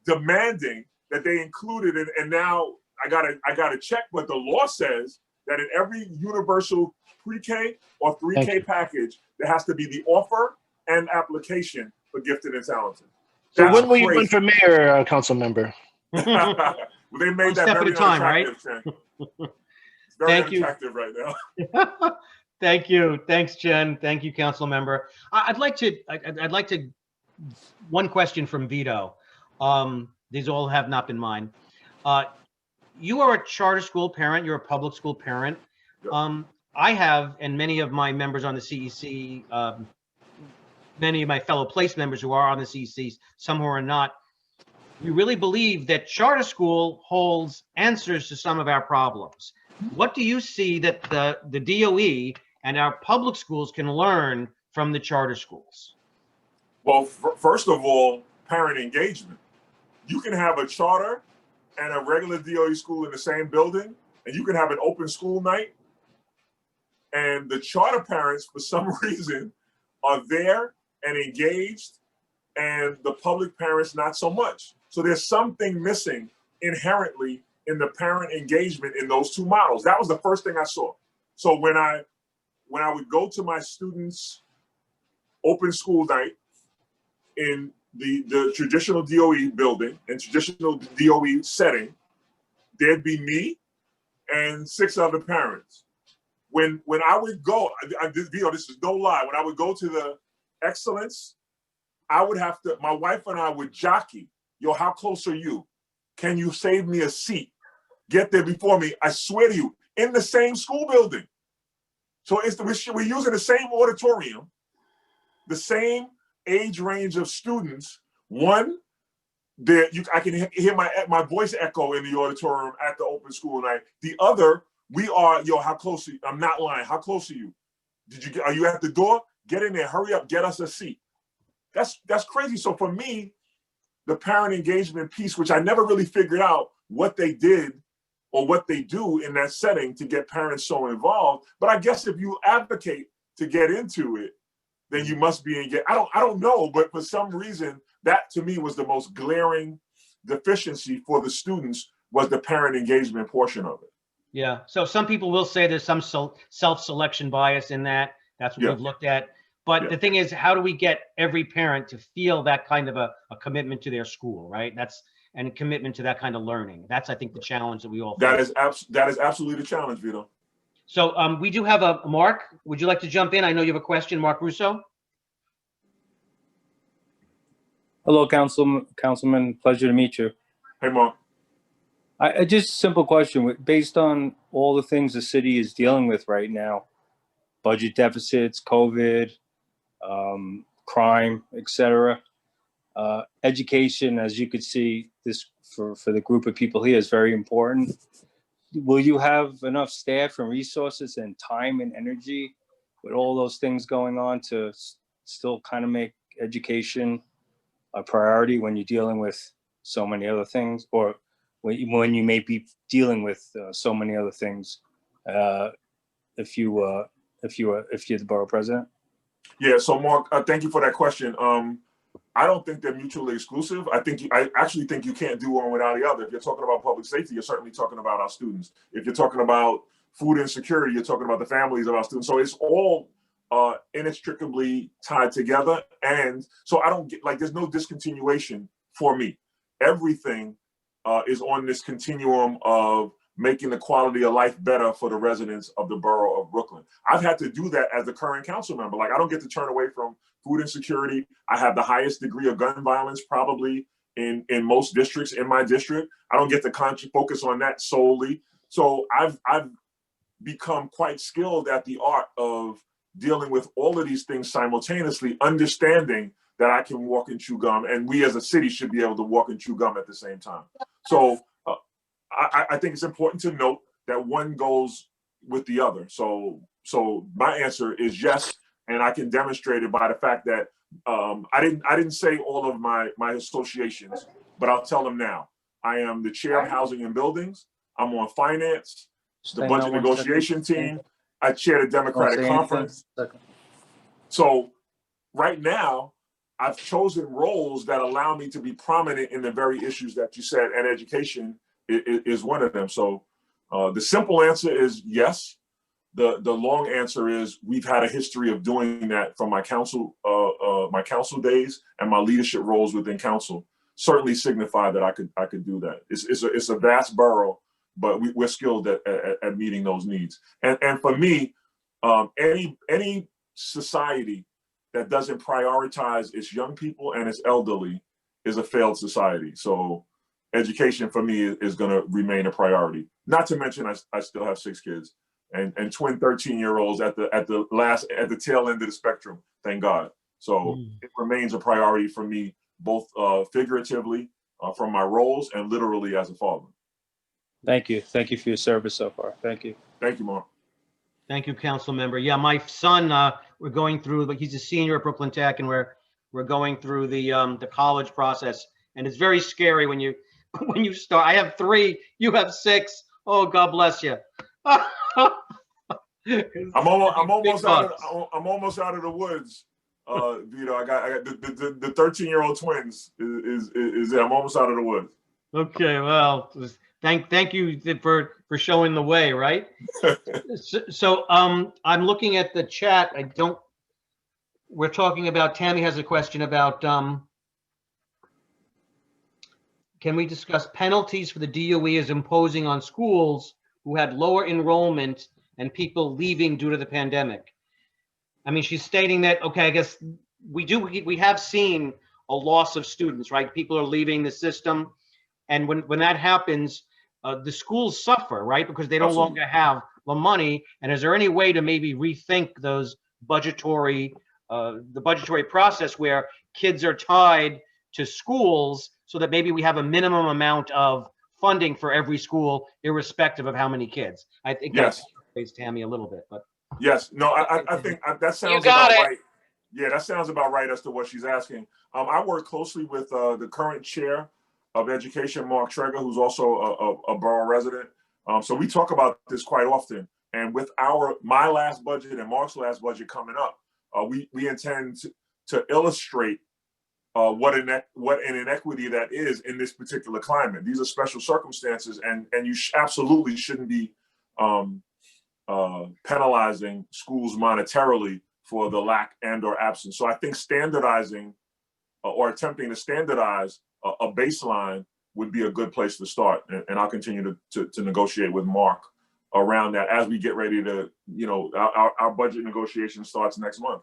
demanding that they included it. And now I got to check, but the law says that in every universal pre-K or 3K package, there has to be the offer and application for gifted and talented. So That's when will you crazy. run for mayor, council member? Well, they made that step very at a time, right? unattractive, Chen. It's very Thank you. unattractive right now. Thank you. Thanks, Jen. Thank you, council member. I'd like to, one question from Vito. These all have not been mine. You are a charter school parent. You're a public school parent. I have, and many of my members on the CEC, many of my fellow PLACE members who are on the CECs, some who are not, we really believe that charter school holds answers to some of our problems. What do you see that the DOE and our public schools can learn from the charter schools? Well, first of all, parent engagement. You can have a charter and a regular DOE school in the same building, and you can have an open school night. And the charter parents, for some reason, are there and engaged, and the public parents not so much. So there's something missing inherently in the parent engagement in those two models. That was the first thing I saw. So when I would go to my students' open school night in the traditional DOE building and traditional DOE setting, there'd be me and 6 other parents. When I would go, this is no lie, when I would go to the excellence, I would have to, my wife and I would jockey. Yo, how close are you? Can you save me a seat? Get there before me. I swear to you, in the same school building. So we're using the same auditorium, the same age range of students. One, I can hear my voice echo in the auditorium at the open school night. The other, we are, how close are you? I'm not lying. How close are you? Are you at the door? Get in there, hurry up, get us a seat. That's crazy. So for me, the parent engagement piece, which I never really figured out what they did or what they do in that setting to get parents so involved. But I guess if you advocate to get into it, then you must be engaged. I don't know, but for some reason, that to me was the most glaring deficiency for the students, was the parent engagement portion of it. Yeah. So some people will say there's some self-selection bias in that. That's what we've looked at. But the thing is, how do we get every parent to feel that kind of a commitment to their school, right? And commitment to that kind of learning. That's, I think, the challenge that we all face. That is absolutely the challenge, Vito. So we do have a Mark. Would you like to jump in? I know you have a question, Mark Russo. Hello, Councilman. Pleasure to meet you. Hey, Mark. I just simple question. Based on all the things the city is dealing with right now, budget deficits, COVID, crime, etc. Education, as you could see, this for the group of people here is very important. Will you have enough staff and resources and time and energy with all those things going on to still kind of make education a priority when you're dealing with so many other things, or when you may be dealing with so many other things, if you're the borough president? Yeah. So Mark, thank you for that question. I don't think they're mutually exclusive. I actually think you can't do one without the other. If you're talking about public safety, you're certainly talking about our students. If you're talking about food insecurity, you're talking about the families of our students. So it's all inextricably tied together. And so I don't get, there's no discontinuation for me. Everything is on this continuum of making the quality of life better for the residents of the borough of Brooklyn. I've had to do that as the current council member. I don't get to turn away from food insecurity. I have the highest degree of gun violence probably in most districts in my district. I don't get to focus on that solely. So I've become quite skilled at the art of dealing with all of these things simultaneously, understanding that I can walk and chew gum, and we as a city should be able to walk and chew gum at the same time. So I think it's important to note that one goes with the other. So my answer is yes, and I can demonstrate it by the fact that I didn't say all of my associations, but I'll tell them now. I am the chair of housing and buildings. I'm on finance, the budget negotiation team. I chair the Democratic Conference. So right now, I've chosen roles that allow me to be prominent in the very issues that you said, and education is one of them. So the simple answer is yes. The long answer is we've had a history of doing that from my council days, and my leadership roles within council certainly signify that I could do that. It's a vast borough, but we're skilled at meeting those needs. And for me, any society that doesn't prioritize its young people and its elderly is a failed society. So education for me is going to remain a priority. Not to mention I still have 6 kids and twin 13-year-olds at the tail end of the spectrum, thank God. So it remains a priority for me, both figuratively from my roles and literally as a father. Thank you. Thank you for your service so far. Thank you. Thank you, Mark. Thank you, council member. Yeah, my son, we're going through, he's a senior at Brooklyn Tech, and we're going through the college process, and it's very scary when you start. I have 3, you have 6. Oh, God bless you. I'm almost out of the woods, Vito. I got the 13-year-old twins is there. I'm almost out of the woods. Okay, well, thank you for showing the way, right? So I'm looking at the chat. We're talking about, Tammy has a question about, can we discuss penalties for the DOE is imposing on schools who had lower enrollment and people leaving due to the pandemic? I mean, she's stating that, okay, I guess we have seen a loss of students, right? People are leaving the system. And when that happens, the schools suffer, right? Because they no longer have the money? And is there any way to maybe rethink those budgetary, the budgetary process where kids are tied to schools so that maybe we have a minimum amount of funding for every school, irrespective of how many kids? I think Yes. that raised Tammy a little bit, but. Yes. No, I think that sounds got about it. right. Yeah, that sounds about right as to what she's asking. I work closely with the current chair of education, Mark Traeger, who's also a borough resident. So we talk about this quite often. And with my last budget and Mark's last budget coming up, we intend to illustrate what an inequity that is in this particular climate. These are special circumstances, and you absolutely shouldn't be penalizing schools monetarily for the lack and or absence. So I think standardizing or attempting to standardize a baseline would be a good place to start. And I'll continue to negotiate with Mark around that as we get ready to, our budget negotiation starts next month.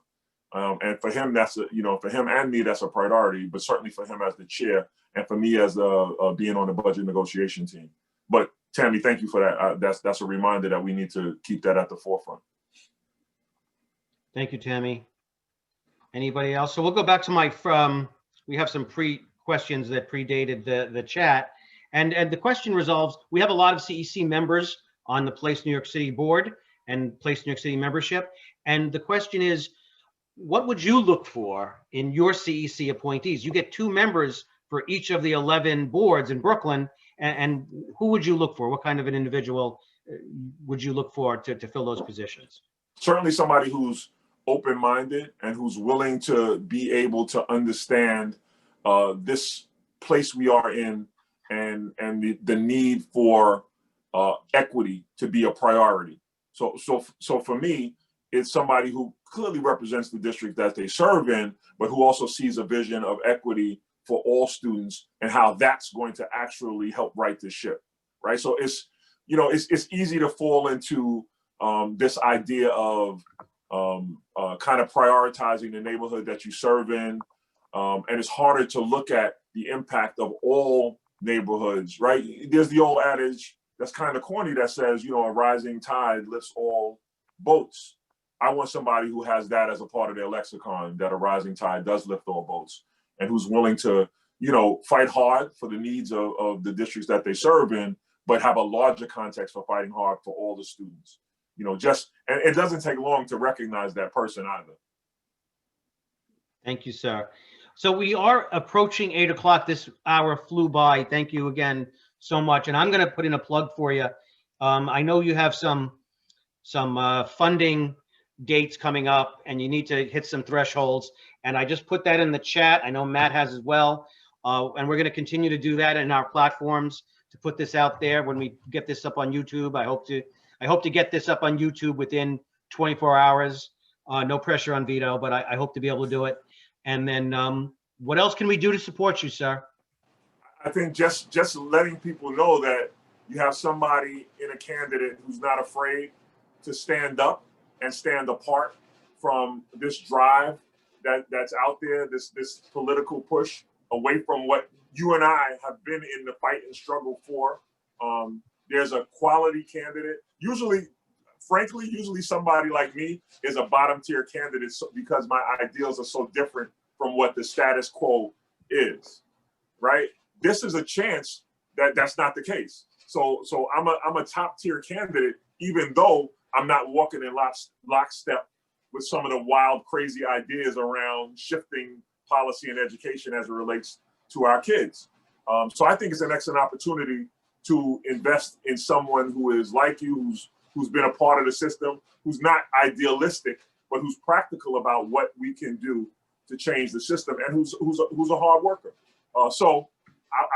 And for him, for him and me, that's a priority, but certainly for him as the chair and for me as being on the budget negotiation team. But Tammy, thank you for that. That's a reminder that we need to keep that at the forefront. Thank you, Tammy. Anybody else? So we'll go back to we have some questions that predated the chat. And the question resolves, we have a lot of CEC members on the PLACE New York City board and PLACE New York City membership. And the question is, what would you look for in your CEC appointees? You get 2 members for each of the 11 boards in Brooklyn. And who would you look for? What kind of an individual would you look for to fill those positions? Certainly somebody who's open-minded and who's willing to be able to understand this place we are in and the need for equity to be a priority. So for me, it's somebody who clearly represents the district that they serve in, but who also sees a vision of equity for all students and how that's going to actually help right this ship, right? So it's easy to fall into this idea of kind of prioritizing the neighborhood that you serve in, and it's harder to look at the impact of all neighborhoods, right? There's the old adage that's kind of corny that says, a rising tide lifts all boats. I want somebody who has that as a part of their lexicon, that a rising tide does lift all boats, and who's willing to, fight hard for the needs of the districts that they serve in, but have a larger context for fighting hard for all the students. And it doesn't take long to recognize that person either. Thank you, sir. So we are approaching 8 o'clock. This hour flew by. Thank you again so much. And I'm going to put in a plug for you. I know you have some funding dates coming up and you need to hit some thresholds. And I just put that in the chat. I know Matt has as well. And we're going to continue to do that in our platforms to put this out there when we get this up on YouTube. I hope to get this up on YouTube within 24 hours. No pressure on Vito, but I hope to be able to do it. And then what else can we do to support you, sir? I think just letting people know that you have somebody in a candidate who's not afraid to stand up and stand apart from this drive that's out there, this political push away from what you and I have been in the fight and struggle for. There's a quality candidate. Usually somebody like me is a bottom tier candidate because my ideals are so different from what the status quo is, right? This is a chance that that's not the case. So I'm a top tier candidate, even though I'm not walking in lockstep with some of the wild, crazy ideas around shifting policy and education as it relates to our kids. So I think it's an excellent opportunity to invest in someone who is like you, who's been a part of the system, who's not idealistic, but who's practical about what we can do to change the system, and who's a hard worker. So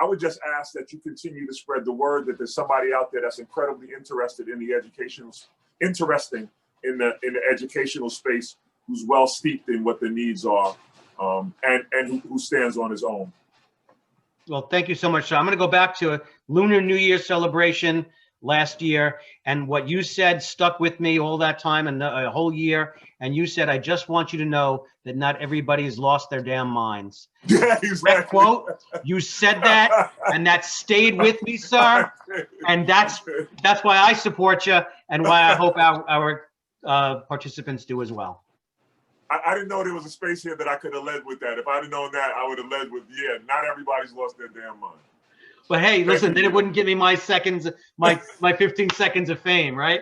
I would just ask that you continue to spread the word that there's somebody out there that's incredibly interested in the educational space, who's well steeped in what the needs are, and who stands on his own. Well, thank you so much, sir. I'm going to go back to a Lunar New Year celebration. last year. And what you said stuck with me all that time and a whole year. And you said, I just want you to know that not everybody's lost their damn minds. Yeah, That exactly. quote, you said that, and that stayed with me, sir. And that's why I support you and why I hope our participants do as well. I didn't know there was a space here that I could have led with that. If I'd have known that, I would have led with, yeah, not everybody's lost their damn mind. But hey, listen, you. then it wouldn't give me my seconds, my 15 seconds of fame, right?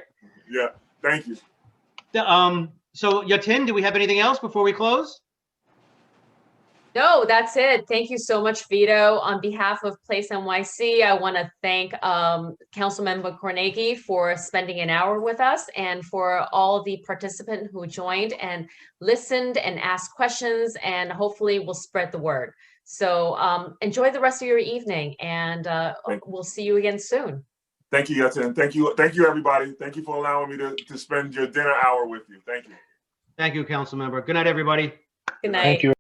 Yeah, thank you. So Yatin, do we have anything else before we close? No, that's it. Thank you so much, Vito. On behalf of Place NYC, I want to thank Councilmember Cornegy for spending an hour with us and for all the participants who joined and listened and asked questions, and hopefully we'll spread the word. So enjoy the rest of your evening, and we'll see you again soon. Thank you, Yatin. Thank you, everybody. Thank you for allowing me to spend your dinner hour with you. Thank you. Thank you, Council Member. Good night, everybody. Good night. Thank you.